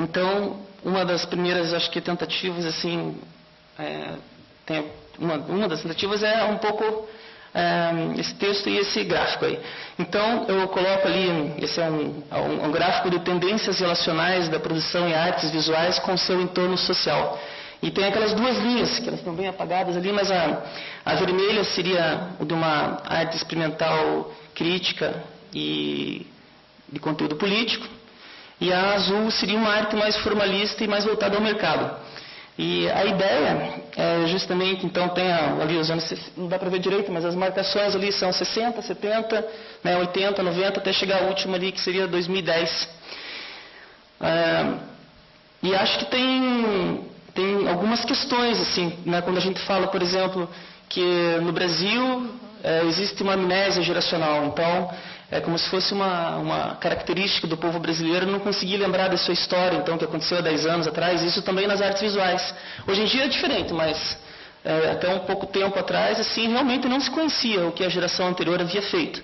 Então, uma das primeiras, acho que, tentativas, assim, uma das tentativas é um pouco esse texto e esse gráfico aí. Então, eu coloco ali, esse é um gráfico de tendências relacionais da produção em artes visuais com seu entorno social. E tem aquelas duas linhas, que elas estão bem apagadas ali, mas a vermelha seria o de uma arte experimental crítica e de conteúdo político, e a azul seria uma arte mais formalista e mais voltada ao mercado. E a ideia é justamente, então tem ali os anos, não dá para ver direito, mas as marcações ali são 60, 70, 80, 90, até chegar a última ali, que seria 2010. E acho que tem algumas questões, assim, né, quando a gente fala, por exemplo, que no Brasil existe uma amnésia geracional. Então, é como se fosse uma característica do povo brasileiro não conseguir lembrar da sua história, então, que aconteceu há 10 anos atrás, isso também nas artes visuais. Hoje em dia é diferente, mas até um pouco tempo atrás, assim, realmente não se conhecia o que a geração anterior havia feito.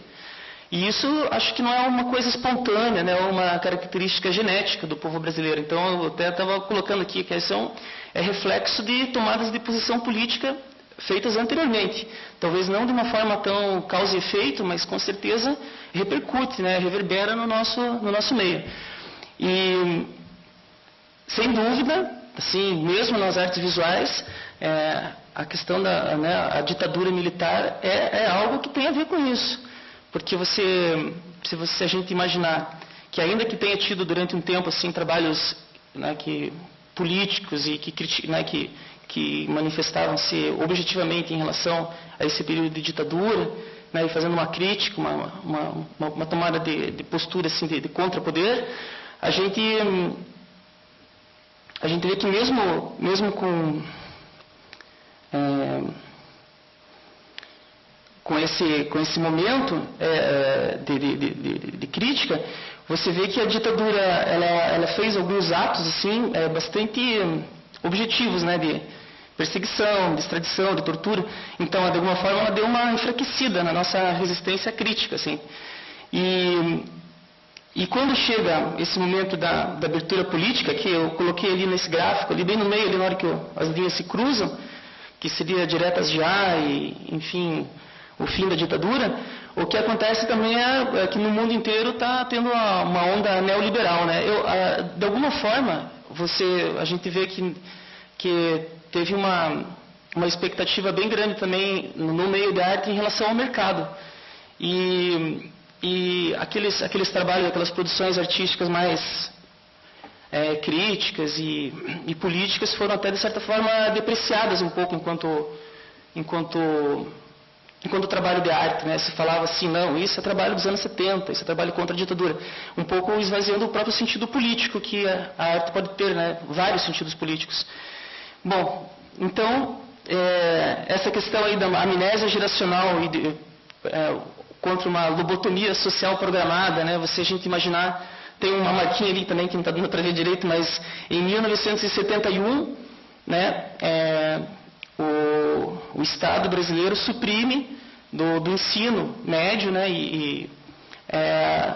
E isso acho que não é uma coisa espontânea, né, ou uma característica genética do povo brasileiro. Então, eu até estava colocando aqui que isso é reflexo de tomadas de posição política feitas anteriormente. Talvez não de uma forma tão causa e efeito, mas com certeza repercute, né, reverbera no nosso meio. E, sem dúvida, assim, mesmo nas artes visuais, a questão a ditadura militar é algo que tem a ver com isso. Porque se a gente imaginar que ainda que tenha tido durante um tempo assim trabalhos, né, políticos e que manifestavam-se objetivamente em relação a esse período de ditadura, né, e fazendo uma crítica, uma tomada de postura assim, de contrapoder, a gente vê que mesmo com esse momento de crítica, você vê que a ditadura ela fez alguns atos assim bastante objetivos, né, de perseguição, de extradição, de tortura. Então, de alguma forma, ela deu uma enfraquecida na nossa resistência crítica, assim. E quando chega esse momento da abertura política, que eu coloquei ali nesse gráfico, ali bem no meio, ali na hora que as linhas se cruzam, que seria diretas já e, enfim, o fim da ditadura, o que acontece também é que no mundo inteiro está tendo uma onda neoliberal, né? De alguma forma, a gente vê que teve uma expectativa bem grande também no meio da arte em relação ao mercado. E aqueles trabalhos, aquelas produções artísticas mais críticas e políticas foram até, de certa forma, depreciadas um pouco enquanto trabalho de arte, né? Se falava assim, não, isso é trabalho dos anos 70, isso é trabalho contra a ditadura. Um pouco esvaziando o próprio sentido político que a arte pode ter, né? Vários sentidos políticos. Bom, então, essa questão aí da amnésia geracional contra uma lobotomia social programada, né? A gente imaginar, tem uma marquinha ali também que não está dando para ver direito, mas em 1971, né, o Estado brasileiro suprime do ensino médio, né,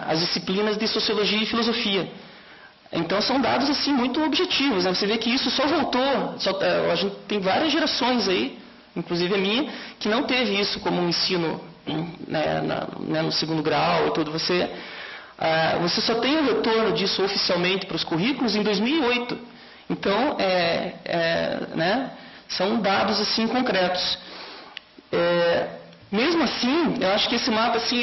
as disciplinas de sociologia e filosofia. Então são dados assim muito objetivos, né? Você vê que isso só voltou, a gente tem várias gerações aí, inclusive a minha, que não teve isso como um ensino, né, no segundo grau e tudo. Você só tem o retorno disso oficialmente para os currículos em 2008. Então, né, são dados assim concretos. Mesmo assim, eu acho que esse mapa, assim,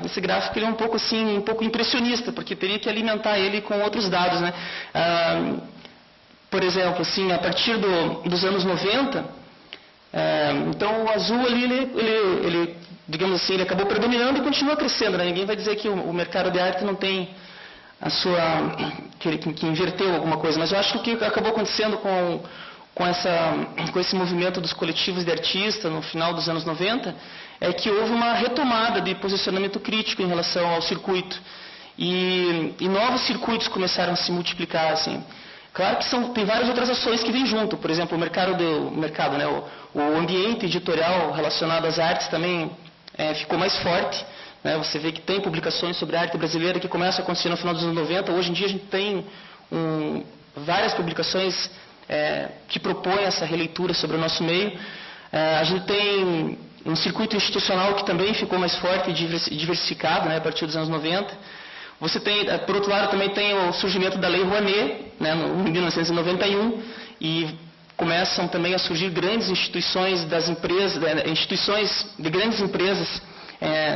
esse gráfico, ele é um pouco impressionista, porque teria que alimentar ele com outros dados, né? Por exemplo, assim, a partir dos anos 90, então o azul ali, ele, digamos assim, ele acabou predominando e continua crescendo, né? Ninguém vai dizer que o mercado de arte não tem que inverteu alguma coisa, mas eu acho que o que acabou acontecendo com esse movimento dos coletivos de artistas no final dos anos 90, é que houve uma retomada de posicionamento crítico em relação ao circuito. E novos circuitos começaram a se multiplicar, assim. Claro que tem várias outras ações que vêm junto. Por exemplo, o mercado, né, o ambiente editorial relacionado às artes também ficou mais forte. Né? Você vê que tem publicações sobre a arte brasileira que começam a acontecer no final dos anos 90. Hoje em dia a gente tem várias publicações que propõem essa releitura sobre o nosso meio. A gente tem um circuito institucional que também ficou mais forte e diversificado, né, a partir dos anos 90. Você tem, por outro lado, também tem o surgimento da Lei Rouanet, né, em 1991, e começam também a surgir grandes instituições das empresas, instituições de grandes empresas,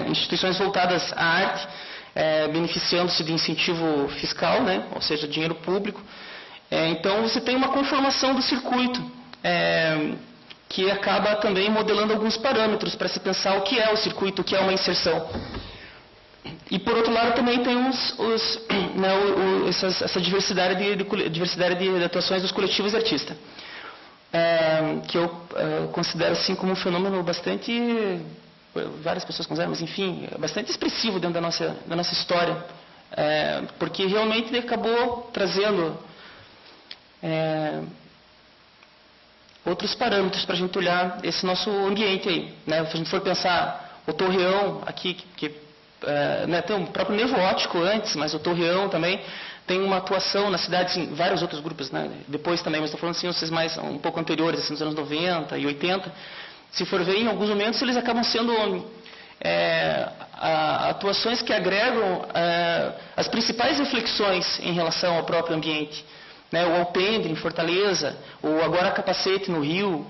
instituições voltadas à arte, beneficiando-se de incentivo fiscal, né, ou seja, dinheiro público. Então, você tem uma conformação do circuito, que acaba também modelando alguns parâmetros para se pensar o que é o circuito, o que é uma inserção. E, por outro lado, também tem essa diversidade de atuações dos coletivos de artista, que eu considero assim como um fenômeno bastante, várias pessoas consideram, mas enfim, bastante expressivo dentro da nossa história, porque realmente ele acabou trazendo outros parâmetros para a gente olhar esse nosso ambiente aí, né? Se a gente for pensar o Torreão aqui, tem um próprio nervo óptico antes, mas o Torreão também tem uma atuação na cidade, em vários outros grupos, né? Depois também, mas estou falando assim, vocês mais um pouco anteriores, assim, nos anos 90 e 80, se for ver, em alguns momentos eles acabam sendo atuações que agregam as principais reflexões em relação ao próprio ambiente. Né, o Alpendre, em Fortaleza, o Agora Capacete, no Rio,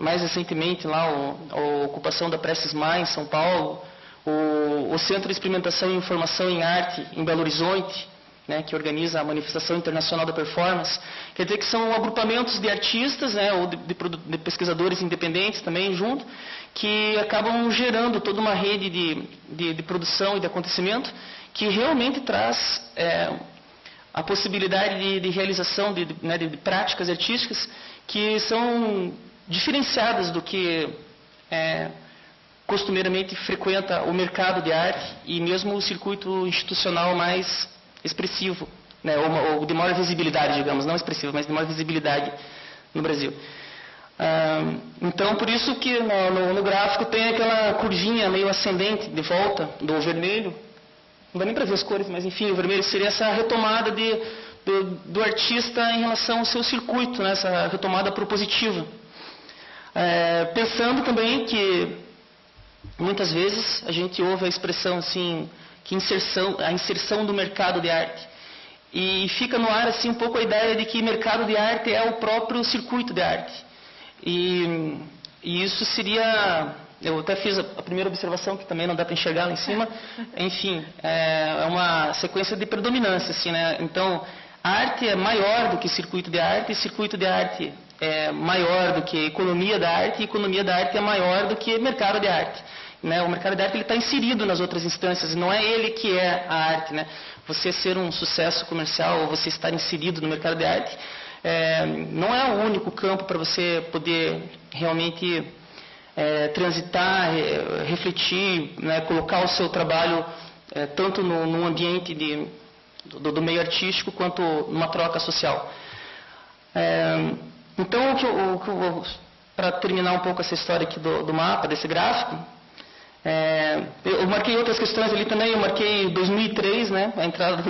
mais recentemente lá a ocupação da Prestes Maia, em São Paulo, o Centro de Experimentação e Informação em Arte, em Belo Horizonte, né, que organiza a Manifestação Internacional da Performance. Quer dizer que são agrupamentos de artistas, né, ou de pesquisadores independentes também junto, que acabam gerando toda uma rede de produção e de acontecimento que realmente traz a possibilidade de realização de práticas artísticas que são diferenciadas do que costumeiramente frequenta o mercado de arte e mesmo o circuito institucional mais expressivo, né, ou de maior visibilidade, digamos, não expressivo, mas de maior visibilidade no Brasil. Então, por isso que no gráfico tem aquela curvinha meio ascendente de volta do vermelho. Não dá nem para ver as cores, mas enfim, o vermelho seria essa retomada do artista em relação ao seu circuito, né, essa retomada propositiva. Pensando também que muitas vezes a gente ouve a expressão assim, que a inserção do mercado de arte. E fica no ar assim, um pouco a ideia de que mercado de arte é o próprio circuito de arte. E isso seria... Eu até fiz a primeira observação, que também não dá para enxergar lá em cima. Enfim, é uma sequência de predominância, assim, né? Então, a arte é maior do que circuito de arte, e circuito de arte é maior do que economia da arte, e economia da arte é maior do que mercado de arte. Né? O mercado de arte está inserido nas outras instâncias, não é ele que é a arte. Né? Você ser um sucesso comercial, ou você estar inserido no mercado de arte, não é o único campo para você poder realmente... transitar, refletir, né, colocar o seu trabalho tanto num ambiente do meio artístico quanto numa troca social. Então, para terminar um pouco essa história aqui do mapa, desse gráfico, eu marquei outras questões ali também. Eu marquei 2003, né, a entrada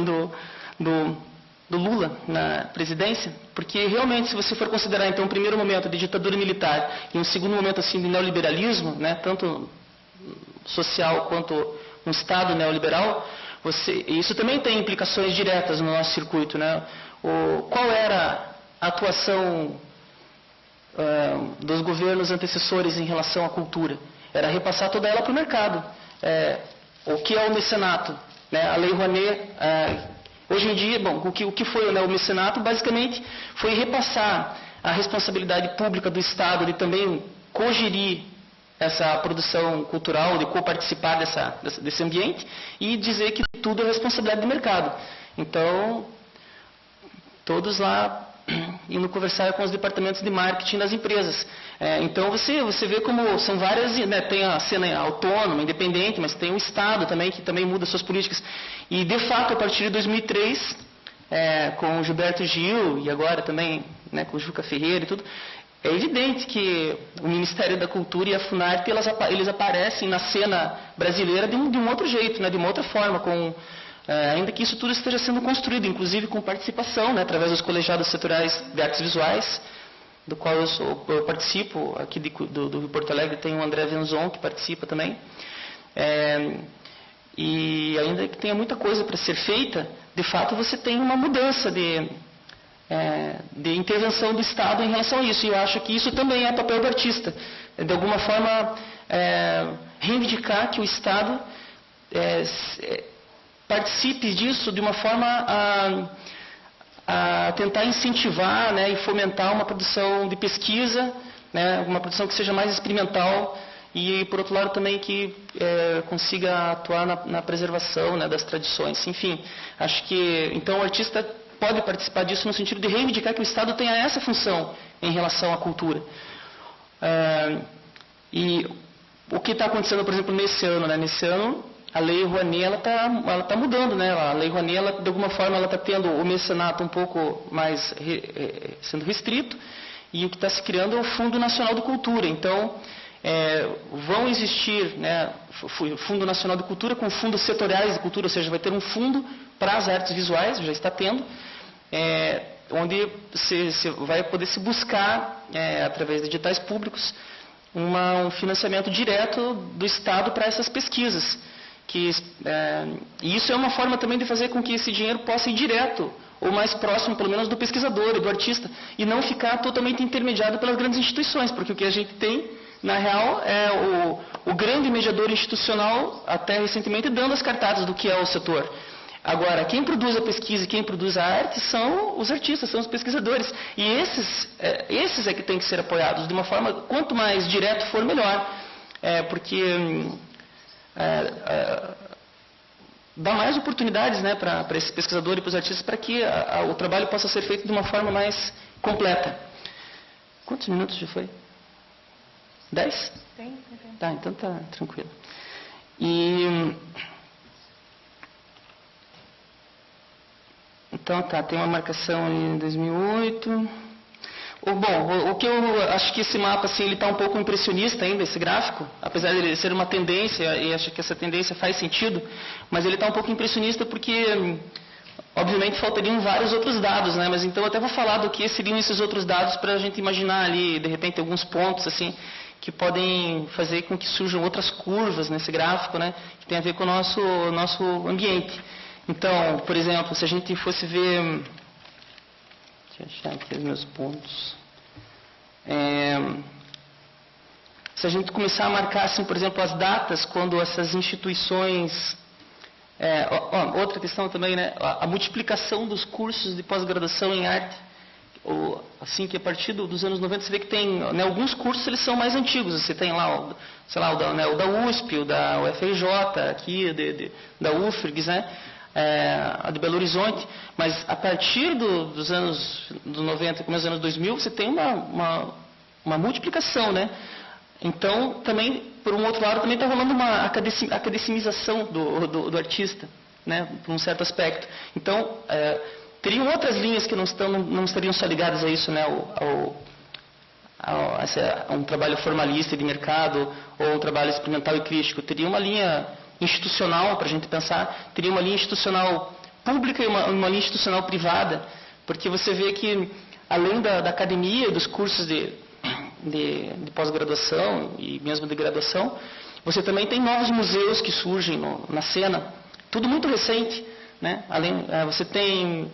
do Lula na presidência, porque realmente, se você for considerar então um primeiro momento de ditadura militar e um segundo momento assim de neoliberalismo, né, tanto social quanto um Estado neoliberal, isso também tem implicações diretas no nosso circuito, né? Qual era a atuação dos governos antecessores em relação à cultura? Era repassar toda ela para o mercado. O que é o mecenato? Né? A Lei Rouanet... Hoje em dia, bom, o que foi, né, o mecenato, basicamente, foi repassar a responsabilidade pública do Estado de também cogerir essa produção cultural, de coparticipar desse ambiente, e dizer que tudo é responsabilidade do mercado. Então, todos lá indo conversar com os departamentos de marketing das empresas. Então, você vê como são várias, né, tem a cena autônoma, independente, mas tem o Estado também, que também muda suas políticas. E, de fato, a partir de 2003, com o Gilberto Gil, e agora também, né, com o Juca Ferreira e tudo, é evidente que o Ministério da Cultura e a Funarte, eles aparecem na cena brasileira de um outro jeito, né, de uma outra forma, com ainda que isso tudo esteja sendo construído, inclusive com participação, né, através dos colegiados setoriais de artes visuais, do qual eu participo, aqui do Rio Porto Alegre tem o André Venzon, que participa também. E ainda que tenha muita coisa para ser feita, de fato você tem uma mudança de intervenção do Estado em relação a isso. E eu acho que isso também é papel do artista. De alguma forma, reivindicar que o Estado participe disso de uma forma a tentar incentivar, né, e fomentar uma produção de pesquisa, né, uma produção que seja mais experimental e, por outro lado, também que consiga atuar na preservação, né, das tradições. Enfim, acho que então o artista pode participar disso no sentido de reivindicar que o Estado tenha essa função em relação à cultura. E o que está acontecendo, por exemplo, nesse ano, né? Nesse ano, a Lei Rouanet ela tá mudando, né? A Lei Rouanet, ela, de alguma forma, ela está tendo o mecenato um pouco mais sendo restrito, e o que está se criando é o Fundo Nacional de Cultura. Então, vão existir, né, Fundo Nacional de Cultura com fundos setoriais de cultura, ou seja, vai ter um fundo para as artes visuais, já está tendo, onde você vai poder se buscar, através de editais públicos, um financiamento direto do Estado para essas pesquisas. E isso é uma forma também de fazer com que esse dinheiro possa ir direto, ou mais próximo, pelo menos, do pesquisador e do artista, e não ficar totalmente intermediado pelas grandes instituições, porque o que a gente tem, na real, é o grande mediador institucional, até recentemente, dando as cartadas do que é o setor. Agora, quem produz a pesquisa e quem produz a arte são os artistas, são os pesquisadores. E esses é que têm que ser apoiados de uma forma, quanto mais direto for, melhor. Porque dá mais oportunidades, né, para esse pesquisador e para os artistas, para que o trabalho possa ser feito de uma forma mais completa. Quantos minutos já foi? 10? Tem. Tá, então tá tranquilo. Então tá, tem uma marcação ali em 2008. Bom, o que eu acho que esse mapa, assim, ele está um pouco impressionista ainda, esse gráfico, apesar de ele ser uma tendência, e acho que essa tendência faz sentido, mas ele está um pouco impressionista porque, obviamente, faltariam vários outros dados, né? Mas então eu até vou falar do que seriam esses outros dados para a gente imaginar ali, de repente, alguns pontos, assim, que podem fazer com que surjam outras curvas nesse gráfico, né? Que tem a ver com o nosso ambiente. Então, por exemplo, se a gente fosse ver... Deixa eu achar aqui os meus pontos. Se a gente começar a marcar, assim, por exemplo, as datas, quando essas instituições... outra questão também, né? A multiplicação dos cursos de pós-graduação em arte. Assim, que a partir dos anos 90 você vê que tem, né, alguns cursos, eles são mais antigos. Você tem lá, sei lá, o da USP, o da UFRJ, aqui, da UFRGS, né? A de Belo Horizonte, mas a partir dos anos 90, começo dos anos 2000, você tem uma multiplicação, né? Então, também, por um outro lado, também está rolando uma academicização do artista, né? Por um certo aspecto. Então, teriam outras linhas que não estariam só ligadas a isso, né? A um trabalho formalista de mercado, ou um trabalho experimental e crítico. Teria uma linha institucional, para a gente pensar, teria uma linha institucional pública e uma linha institucional privada, porque você vê que, além da academia, dos cursos de pós-graduação e mesmo de graduação, você também tem novos museus que surgem na cena, tudo muito recente, né? Você tem